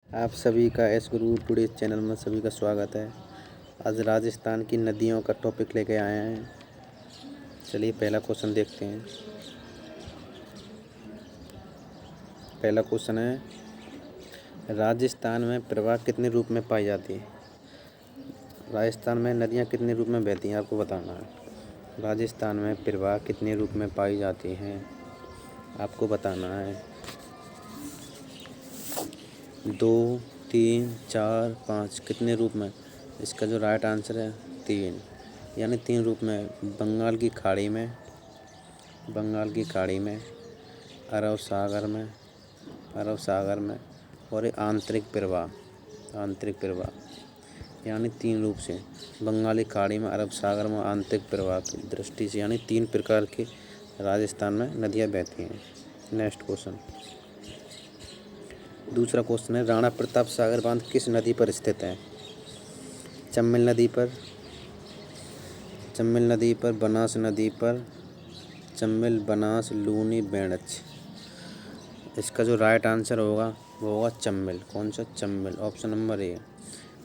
आप सभी का एस गुरु टुडे चैनल में सभी का स्वागत है। आज राजस्थान की नदियों का टॉपिक लेके आए हैं। चलिए पहला क्वेश्चन देखते हैं। पहला क्वेश्चन है, राजस्थान में प्रवाह कितने रूप में पाई जाती है। राजस्थान में नदियाँ कितने रूप में बहती हैं आपको बताना है। राजस्थान में प्रवाह कितने रूप में पाई जाती हैं आपको बताना है। 2, 3, 4, 5 कितने रूप में। इसका जो राइट आंसर है 3, यानी 3 रूप में। बंगाल की खाड़ी में, अरब सागर में और ये आंतरिक प्रवाह यानी 3 रूप से। बंगाली खाड़ी में, अरब सागर में, आंतरिक प्रवाह की दृष्टि से यानी 3 प्रकार की राजस्थान में नदियाँ बहती हैं। नेक्स्ट क्वेश्चन, दूसरा क्वेश्चन है, राणा प्रताप सागर बांध किस नदी पर स्थित है। चंबल नदी पर, बनास नदी पर, चंबल, बनास, लूनी, बेड़च। इसका जो राइट आंसर होगा वो होगा चंबल। कौन सा? चंबल। Option number A.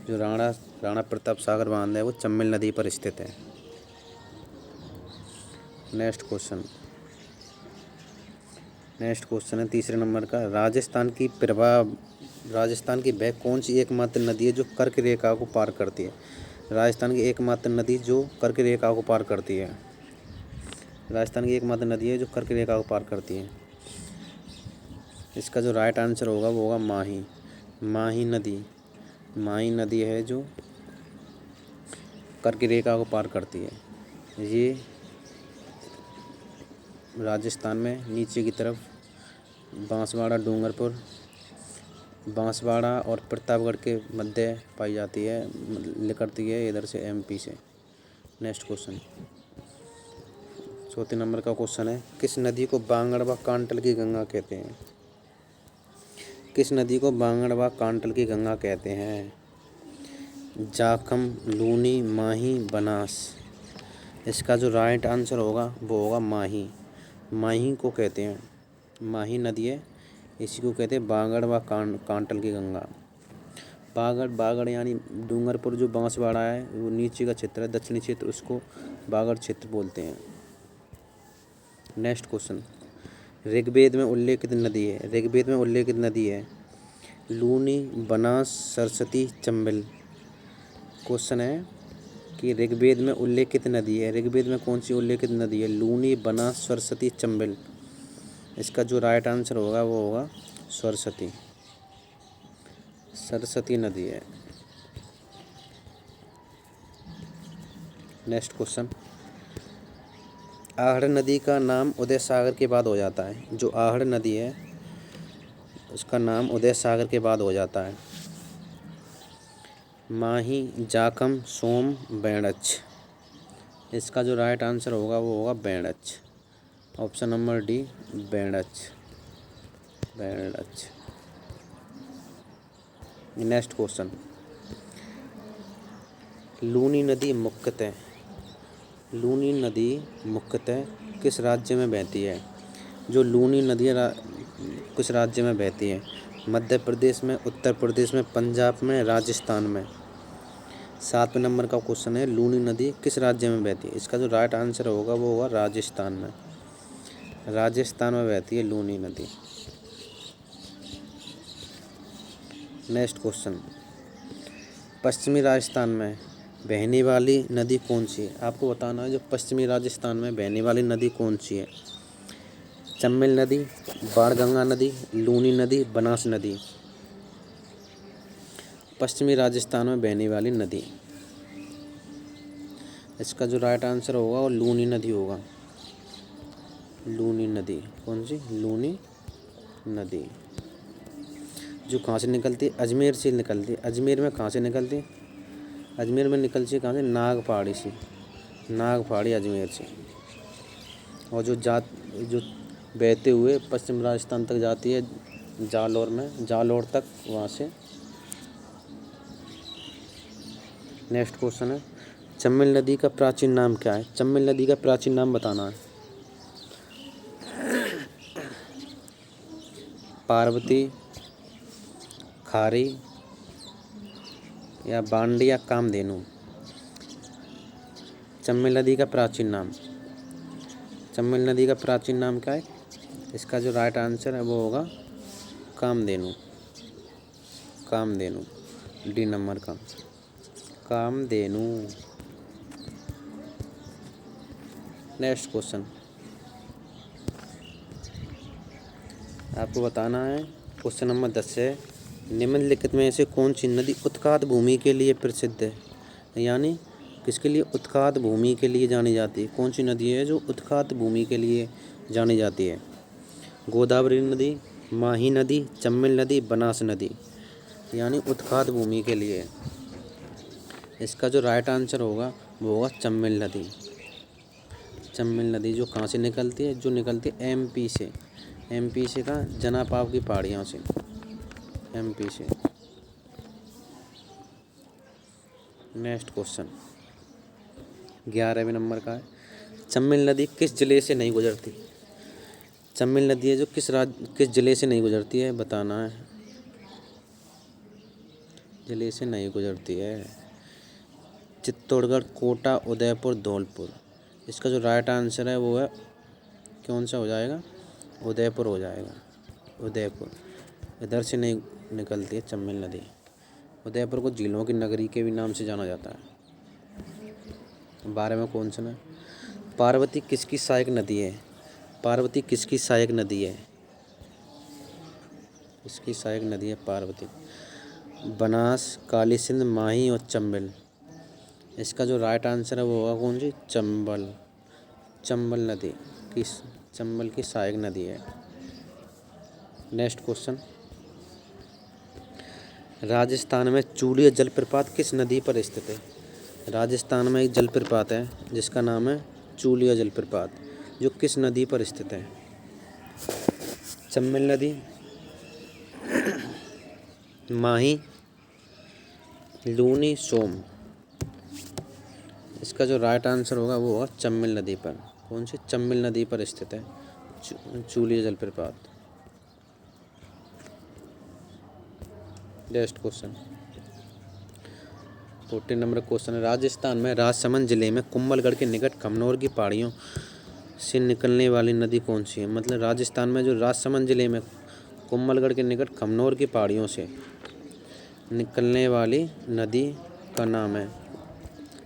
जो राणा प्रताप सागर बांध है वो चंबल नदी पर स्थित है। नेक्स्ट क्वेश्चन है तीसरे नंबर का, राजस्थान की वह कौन सी एकमात्र नदी है जो कर्क रेखा को पार करती है। राजस्थान की एकमात्र नदी जो कर्क रेखा को पार करती है। इसका जो राइट आंसर होगा वो होगा माही नदी है जो कर्क रेखा को पार करती है। ये राजस्थान में नीचे की तरफ बांसवाड़ा और प्रतापगढ़ के मध्य पाई जाती है, निकलती है इधर से एमपी से। नेक्स्ट क्वेश्चन, चौथे नंबर का क्वेश्चन है, किस नदी को बांगड़ व कांटल की गंगा कहते हैं। जाखम, लूनी, माही, बनास। इसका जो राइट आंसर होगा वो होगा माही को कहते हैं। माही नदी है, इसी को कहते हैं बांगड़ व कांटल की गंगा। बागड़ यानी डूंगरपुर जो बांसवाड़ा है वो नीचे का क्षेत्र है, दक्षिणी क्षेत्र, उसको बागड़ क्षेत्र बोलते हैं। नेक्स्ट क्वेश्चन, ऋग्वेद में उल्लेखित नदी है। लूनी, बनास, सरस्वती, चंबल। क्वेश्चन है कि ऋग्वेद में उल्लेखित नदी है, ऋग्वेद में कौन सी उल्लेखित नदी है। लूनी, बनास, सरस्वती, चंबल। इसका जो राइट आंसर होगा वो होगा सरस्वती नदी है। नेक्स्ट क्वेश्चन, आहड़ नदी का नाम उदय सागर के बाद हो जाता है। जो आहड़ नदी है उसका नाम उदय सागर के बाद हो जाता है। माही, जाखम, सोम, बेड़च। इसका जो राइट आंसर होगा वो होगा Berach. Option number D, Berach. Next question, Luni नदी मुख्यतः किस राज्य में बहती है। जो लूनी नदी किस राज्य में बहती है। मध्य प्रदेश में, उत्तर प्रदेश में, पंजाब में, राजस्थान में। 7वें नंबर का क्वेश्चन है, लूनी नदी किस राज्य में बहती है। इसका जो राइट आंसर होगा वो होगा राजस्थान में बहती है लूनी नदी। नेक्स्ट क्वेश्चन, पश्चिमी राजस्थान में बहने वाली नदी कौन सी है। आपको बताना है जो पश्चिमी राजस्थान में बहने वाली नदी कौन सी है। चंबल नदी, बाणगंगा नदी, लूनी नदी, बनास नदी। पश्चिमी राजस्थान में बहने वाली नदी, इसका जो राइट आंसर होगा वो लूनी नदी होगा। लूनी नदी, कौन सी? लूनी नदी जो कहाँ से निकलती है, अजमेर से निकलती है। अजमेर में कहाँ से निकलती है? अजमेर में निकलती है कहाँ से? नागपहाड़ी अजमेर से। और जो बहते हुए पश्चिम राजस्थान तक जाती है, जालौर तक, वहाँ से। नेक्स्ट क्वेश्चन है, चंबल नदी का प्राचीन नाम क्या है। चंबल नदी का प्राचीन नाम बताना है। पार्वती, खारी या बांडी या कामधेनु। चंबल नदी का प्राचीन नाम, चंबल नदी का प्राचीन नाम क्या है? इसका जो राइट आंसर है वो होगा कामधेनु, कामधेनु, डी नंबर का कामधेनु। नेक्स्ट क्वेश्चन आपको बताना है, क्वेश्चन नंबर 10 है, निम्नलिखित में से कौन सी नदी उत्कात भूमि के लिए प्रसिद्ध है? यानी किसके लिए उत्कात भूमि के लिए जानी जाती है? कौन सी नदी है जो उत्कात भूमि के लिए जानी जाती है? गोदावरी नदी, माही नदी, चंबल नदी, बनास नदी। यानी उत्कात भूमि के लिए। इसका जो राइट आंसर होगा वो होगा चंबल नदी। चंबल नदी जो कहाँ से निकलती है? जो निकलती है एमपी से, एमपी से का जनापाव की पहाड़ियों से, एमपी से। नेक्स्ट क्वेश्चन 11वें नंबर का है, चंबल नदी किस जिले से नहीं गुजरती? चंबल नदी है जो किस जिले से नहीं गुजरती है बताना है। जिले से नहीं गुजरती है, चित्तौड़गढ़, कोटा, उदयपुर, धौलपुर। इसका जो राइट आंसर है वो है कौन सा हो जाएगा? उदयपुर हो जाएगा, उदयपुर। इधर से नहीं निकलती है चंबल नदी। उदयपुर को झीलों की नगरी के भी नाम से जाना जाता है। 12वां क्वेश्चन है, पार्वती किसकी सहायक नदी है? पार्वती किसकी सहायक नदी है? इसकी सहायक नदी है पार्वती। बनास, काली सिंध, माही और चंबल। इसका जो राइट आंसर है वो होगा कौन सी? चंबल, चंबल नदी की, चंबल की सहायक नदी है। नेक्स्ट क्वेश्चन, राजस्थान में चूलिया जलप्रपात किस नदी पर स्थित है? राजस्थान में एक जलप्रपात है जिसका नाम है चूलिया जलप्रपात, जो किस नदी पर स्थित है? चंबल नदी, माही, लूनी, सोम। इसका जो राइट आंसर होगा वो होगा चंबल नदी पर। कौन सी? चंबल नदी पर स्थित है चूलिया जलप्रपात। नेक्स्ट क्वेश्चन 14 नंबर क्वेश्चन है, राजस्थान में राजसमंद जिले में कुंभलगढ़ के निकट खमनोर की पहाड़ियों से निकलने वाली नदी कौन सी है? मतलब राजस्थान में जो राजसमंद जिले में कुंभलगढ़ के निकट खमनोर की पहाड़ियों से निकलने वाली नदी का नाम है,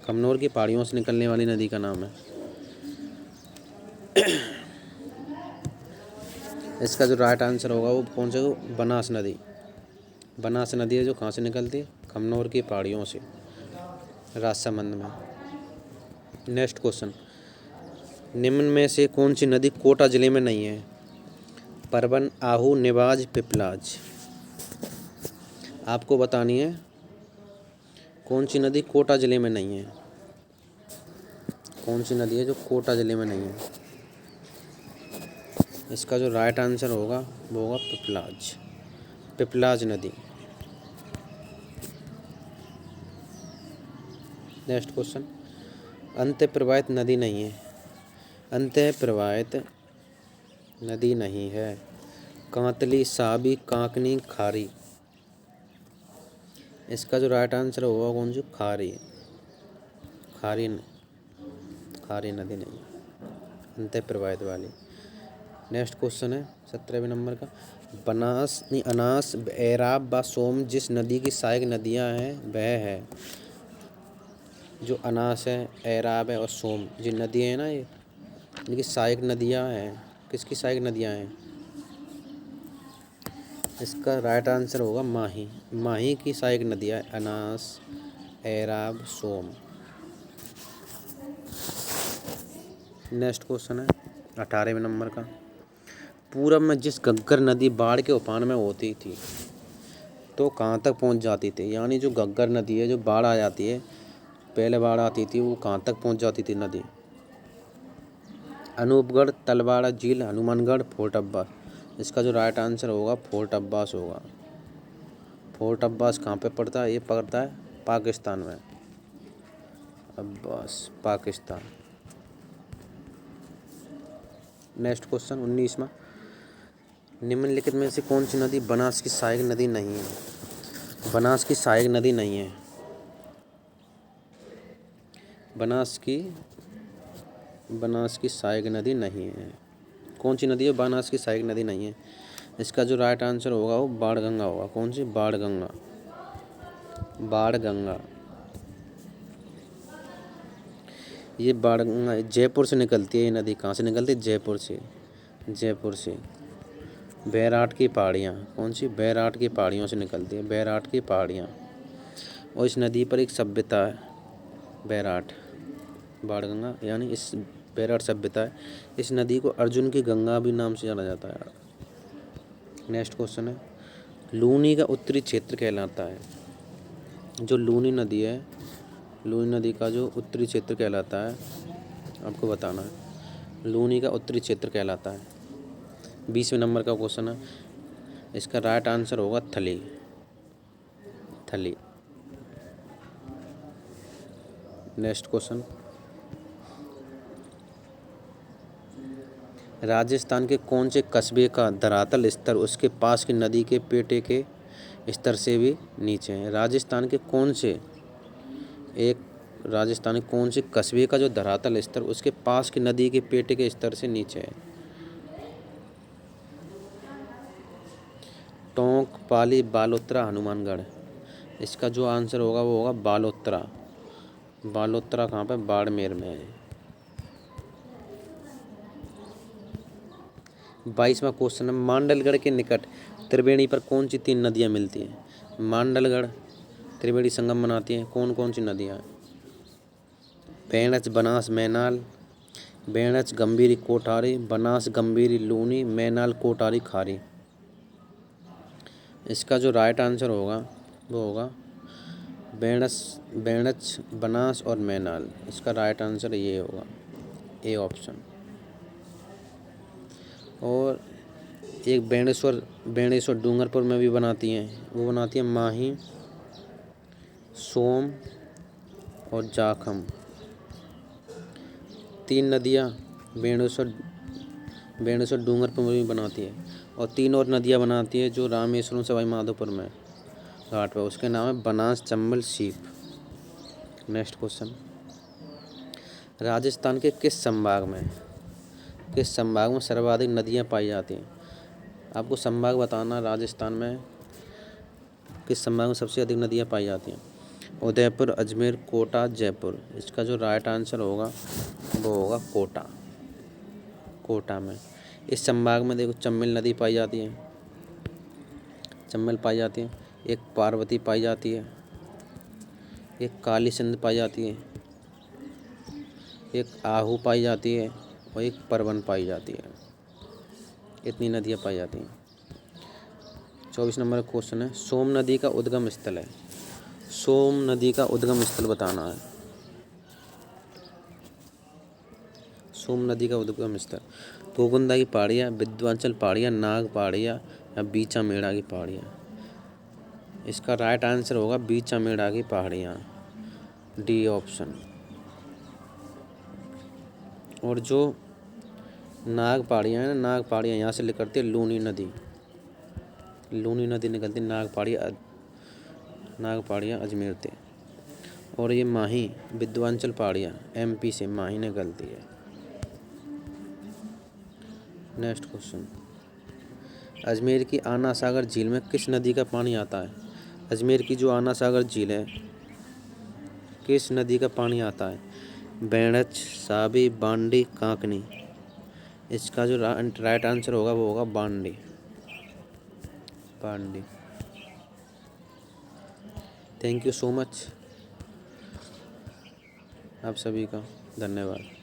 खमनोर की पहाड़ियों से निकलने वाली नदी का नाम है। इसका जो राइट आंसर होगा वो कौन सा? बनास नदी। बनास नदी है जो कहाँ से निकलती है? खमनोर की पहाड़ियों से, राजसमंद में। नेक्स्ट क्वेश्चन, निम्न में से कौन सी नदी कोटा जिले में नहीं है? परबन, आहू, निवाज, पिपलाज। आपको बतानी है कौन सी नदी कोटा जिले में नहीं है। कौन सी नदी है जो कोटा जिले में नहीं है? इसका जो राइट आंसर होगा वो होगा पिपलाज, पिपलाज नदी। नेक्स्ट क्वेश्चन, अंत प्रवाहित नदी नहीं है। अंत प्रवाहित नदी नहीं है। कांतली, साबी, कांकनी, खारी। इसका जो राइट आंसर होगा कौन सी? खारी, खारी, खारी नदी नहीं, अंत प्रवाहित वाली। नेक्स्ट क्वेश्चन है 17वें नंबर का, बनास, अनास, एराब व सोम जिस नदी की सहायक नदियां हैं वह है। जो अनास है, एराब है और सोम जिन नदियाँ हैं ना, ये इनकी सहायक नदियाँ हैं। किसकी सहायक नदियाँ हैं? इसका राइट आंसर होगा माही, माही की सहायक नदियाँ अनास, एराब, सोम। नेक्स्ट क्वेश्चन है 18वें नंबर का, पूरब में जिस घग्गर नदी बाढ़ के उफान में होती थी तो कहाँ तक पहुँच जाती थी? यानी जो घग्गर नदी है जो बाढ़ आ जाती है, पहले बाढ़ आती थी वो कहाँ तक पहुँच जाती थी नदी? अनूपगढ़, तलवाड़ा झील, हनुमानगढ़, फोर्ट अब्बास। इसका जो राइट आंसर होगा फोर्ट अब्बास होगा। फोर्ट अब्बास कहाँ पे पड़ता है? ये पड़ता है पाकिस्तान में, अब्बास पाकिस्तान। नेक्स्ट क्वेश्चन 19वां, निम्नलिखित में से कौन सी नदी बनास की सहायक नदी नहीं है? बनास की सहायक नदी नहीं है। बनास की सहायक नदी नहीं है। कौन सी नदी है बनास की सहायक नदी नहीं है? इसका जो राइट आंसर होगा वो बाणगंगा होगा। कौन सी? बाणगंगा। बाणगंगा। ये बाणगंगा जयपुर से निकलती है। ये नदी कहाँ से निकलती है? जयपुर से। जयपुर से। बैराट की पहाड़ियाँ। कौन सी? बैराट की पहाड़ियों से निकलती है। बैराट की पहाड़ियाँ। और इस नदी पर एक सभ्यता है, बैराट। बाणगंगा यानी इस बैराट सभ्यता है। इस नदी को अर्जुन की गंगा भी नाम से जाना जाता है। नेक्स्ट क्वेश्चन है, लूनी का उत्तरी क्षेत्र कहलाता है। जो लूनी नदी है, लूनी नदी का जो उत्तरी क्षेत्र कहलाता है, आपको बताना है। लूनी का उत्तरी क्षेत्र कहलाता है। 20वें नंबर का क्वेश्चन है, इसका राइट आंसर होगा थली। थली। नेक्स्ट क्वेश्चन, राजस्थान के कौन से कस्बे का धरातल स्तर उसके पास की नदी के पेटे के स्तर से भी नीचे है? राजस्थान के कौन से कस्बे का जो धरातल स्तर उसके पास की नदी के पेटे के स्तर से नीचे है? टोंक, पाली, बालोतरा, हनुमानगढ़। इसका जो आंसर होगा वो होगा बालोतरा। बालोतरा कहाँ पे? बाड़मेर में है। 22वां क्वेश्चन है, मांडलगढ़ के निकट त्रिवेणी पर कौन सी 3 नदियाँ मिलती हैं? मांडलगढ़ त्रिवेणी संगम बनाती हैं। कौन कौन सी नदियाँ? बेणच, बनास, मैनाल। बेणच गंभीरी कोठारी, बनास गंभीरी लूनी, मैनाल कोठारी खारी। इसका जो राइट आंसर होगा वो होगा बेणच, बनास और मैनाल। इसका राइट आंसर ये होगा, ए ऑप्शन। और एक बेणेश्वर डूंगरपुर में भी बनाती हैं। वो बनाती हैं माही, सोम और जाखम। 3 नदियाँ बेणेश्वर डूंगरपुर में भी बनाती है। और 3 और नदियाँ बनाती है जो रामेश्वरम सवाई माधोपुर में घाट पर। उसके नाम है बनास, चंबल, सीप। नेक्स्ट क्वेश्चन, राजस्थान के किस संभाग में सर्वाधिक नदियाँ पाई जाती हैं? आपको संभाग बताना, राजस्थान में किस संभाग में सबसे अधिक नदियाँ पाई जाती हैं? उदयपुर, अजमेर, कोटा, जयपुर। इसका जो राइट आंसर होगा वो होगा कोटा। कोटा में। इस संभाग में देखो चंबल नदी पाई जाती है, चंबल पाई जाती है, एक पार्वती पाई जाती है, एक काली सिंध पाई जाती है, एक आहू पाई जाती है और एक परवन पाई जाती है। इतनी नदियाँ पाई जाती हैं। 24 नंबर का क्वेश्चन है, सोम नदी का उद्गम स्थल है। सोम नदी का उद्गम स्थल बताना है। सोम नदी का उद्गम स्थल गोगुंदा की पहाड़ियाँ, विंध्याचल पहाड़ियाँ, नाग पहाड़ियाँ या बीचा मेड़ा की पहाड़ियाँ। इसका राइट आंसर होगा बीचा मेड़ा की पहाड़ियाँ, डी ऑप्शन। और जो नाग पहाड़ियाँ हैं ना, नाग पहाड़ियाँ यहाँ से निकलती है लूनी नदी। लूनी नदी निकलती है नाग पहाड़ियाँ अजमेर से। और ये माही विंध्याचल पहाड़ियाँ MP से माही निकलती है। नेक्स्ट क्वेश्चन, अजमेर की आना सागर झील में किस नदी का पानी आता है? अजमेर की जो आना सागर झील है, किस नदी का पानी आता है? बेणच, साबी, बांडी, कांकनी। इसका जो राइट आंसर होगा वो होगा बांडी। बांडी। थैंक यू सो मच आप सभी का, धन्यवाद।